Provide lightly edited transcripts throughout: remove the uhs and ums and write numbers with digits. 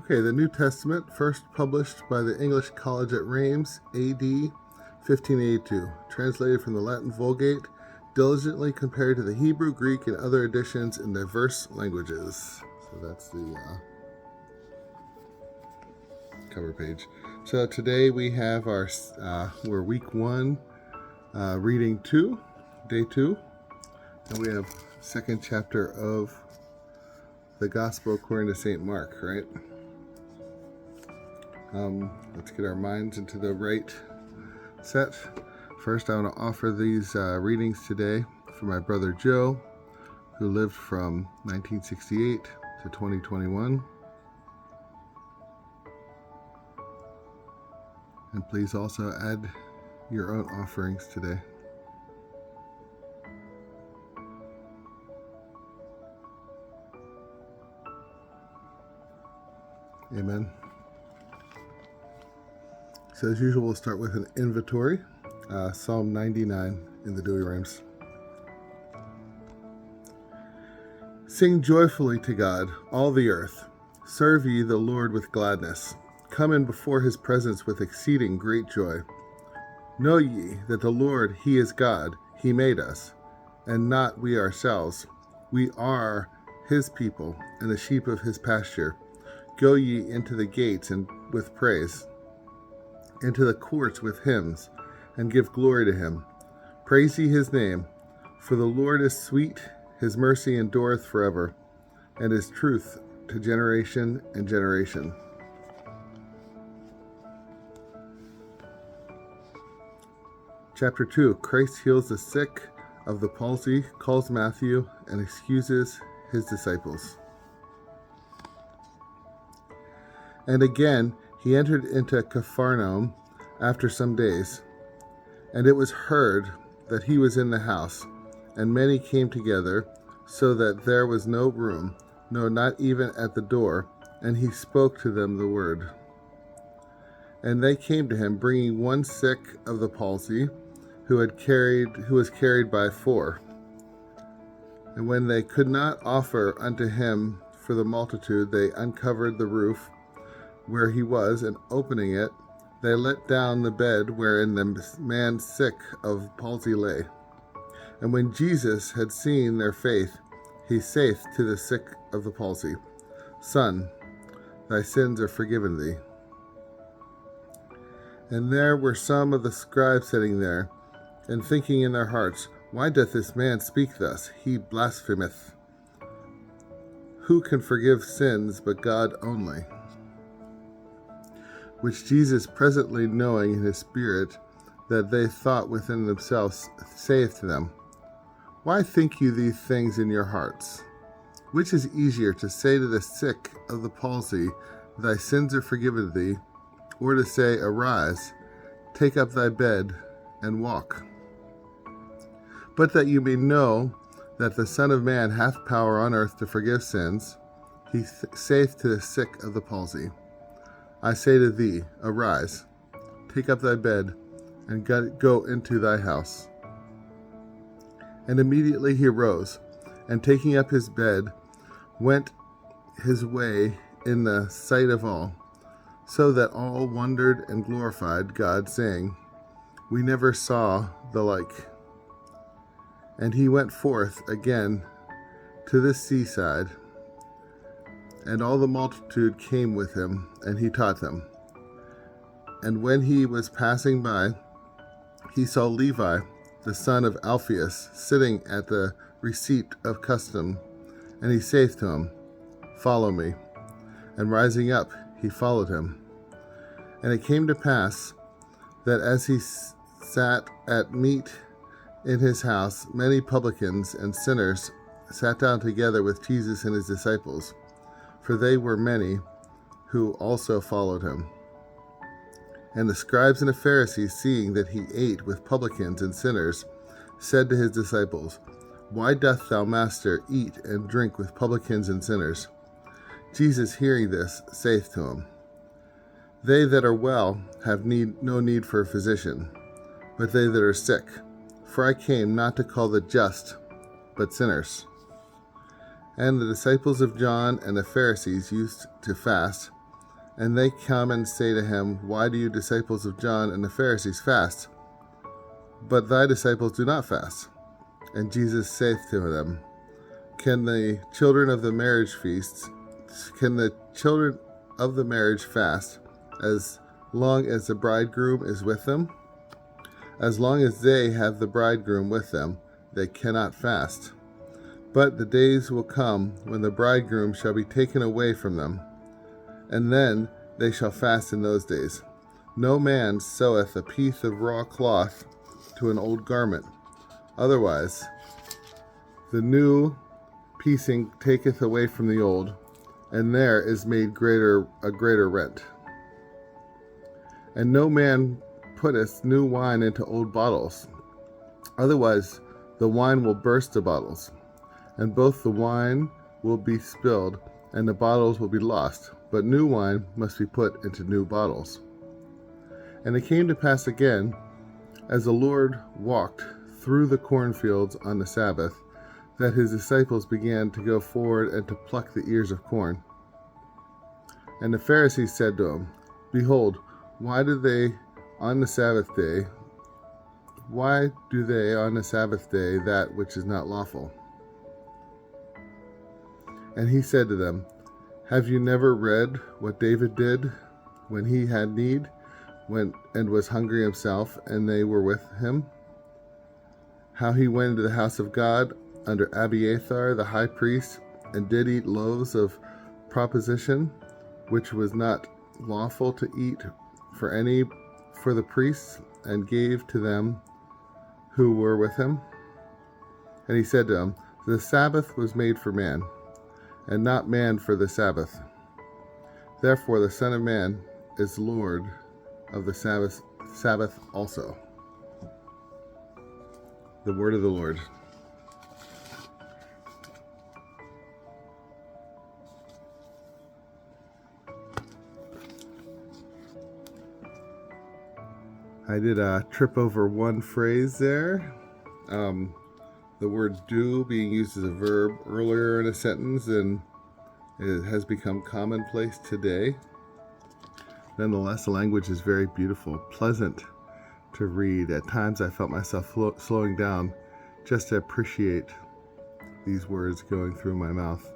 Okay, the New Testament, first published by the English College at Rheims, A.D. 1582, translated from the Latin Vulgate, diligently compared to the Hebrew, Greek, and other editions in diverse languages. So that's the cover page. So today we have we're week 1, reading 2, day 2, and we have second chapter of the Gospel according to St. Mark, right? Let's get our minds into the right set. First, I want to offer these readings today for my brother Joe, who lived from 1968 to 2021. And please also add your own offerings today. Amen. So as usual, we'll start with an inventory. Psalm 99 in the Douay-Rheims. Sing joyfully to God, all the earth. Serve ye the Lord with gladness. Come in before his presence with exceeding great joy. Know ye that the Lord, he is God, he made us, and not we ourselves. We are his people, and the sheep of his pasture. Go ye into the gates and with praise, into the courts with hymns, and give glory to him. Praise ye his name, for the Lord is sweet, his mercy endureth forever, and his truth to generation and generation. Chapter 2, Christ heals the sick of the palsy, calls Matthew, and excuses his disciples. And again, he entered into Capharnaum after some days, and it was heard that he was in the house, and many came together, so that there was no room, no, not even at the door, and he spoke to them the word. And they came to him, bringing one sick of the palsy, who was carried by 4. And when they could not offer unto him for the multitude, they uncovered the roof where he was, and opening it, they let down the bed wherein the man sick of palsy lay. And when Jesus had seen their faith, he saith to the sick of the palsy, Son, thy sins are forgiven thee. And there were some of the scribes sitting there, and thinking in their hearts, Why doth this man speak thus? He blasphemeth. Who can forgive sins but God only? Which Jesus, presently knowing in his spirit that they thought within themselves, saith to them, Why think you these things in your hearts? Which is easier, to say to the sick of the palsy, Thy sins are forgiven thee, or to say, Arise, take up thy bed, and walk? But that you may know that the Son of Man hath power on earth to forgive sins, he saith to the sick of the palsy, I say to thee, Arise, take up thy bed, and go into thy house. And immediately he arose, and taking up his bed, went his way in the sight of all, so that all wondered and glorified God, saying, We never saw the like. And he went forth again to the seaside, and all the multitude came with him, and he taught them. And when he was passing by, he saw Levi, the son of Alphaeus, sitting at the receipt of custom, and he saith to him, Follow me. And rising up, he followed him. And it came to pass that as he sat at meat in his house, many publicans and sinners sat down together with Jesus and his disciples, for they were many who also followed him. And the scribes and the Pharisees, seeing that he ate with publicans and sinners, said to his disciples, Why doth thou, Master, eat and drink with publicans and sinners? Jesus, hearing this, saith to him, They that are well have no need for a physician, but they that are sick. For I came not to call the just, but sinners. And the disciples of John and the Pharisees used to fast, And they come and say to him, Why do you disciples of John and the Pharisees fast, but thy disciples do not fast? And Jesus saith to them, Can the children of the marriage fast as long as the bridegroom is with them? As long as they have the bridegroom with them, they cannot fast. But the days will come when the bridegroom shall be taken away from them, and then they shall fast in those days. No man seweth a piece of raw cloth to an old garment. Otherwise, the new piecing taketh away from the old, and there is made a greater rent. And no man putteth new wine into old bottles. Otherwise, the wine will burst the bottles, and both the wine will be spilled, and the bottles will be lost. But new wine must be put into new bottles. And it came to pass again, as the Lord walked through the cornfields on the Sabbath, that his disciples began to go forward and to pluck the ears of corn. And the Pharisees said to him, Behold, why do they on the Sabbath day that which is not lawful? And he said to them, Have you never read what David did when he had need, and was hungry himself, and they were with him? How he went into the house of God under Abiathar the high priest, and did eat loaves of proposition, which was not lawful to eat for the priests, and gave to them who were with him. And he said to them, The Sabbath was made for man, and not man for the Sabbath. Therefore the Son of Man is Lord of the Sabbath also. The word of the Lord. I did trip over one phrase there. The word do being used as a verb earlier in a sentence, and it has become commonplace today. Nonetheless, the language is very beautiful, pleasant to read. At times I felt myself slowing down just to appreciate these words going through my mouth.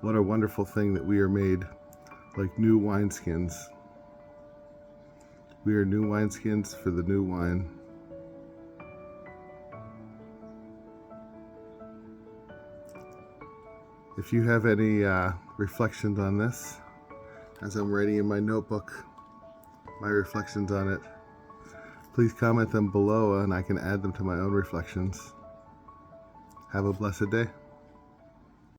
What a wonderful thing that we are made like new wineskins. We are new wineskins for the new wine. If you have any reflections on this, as I'm writing in my notebook, my reflections on it, please comment them below and I can add them to my own reflections. Have a blessed day.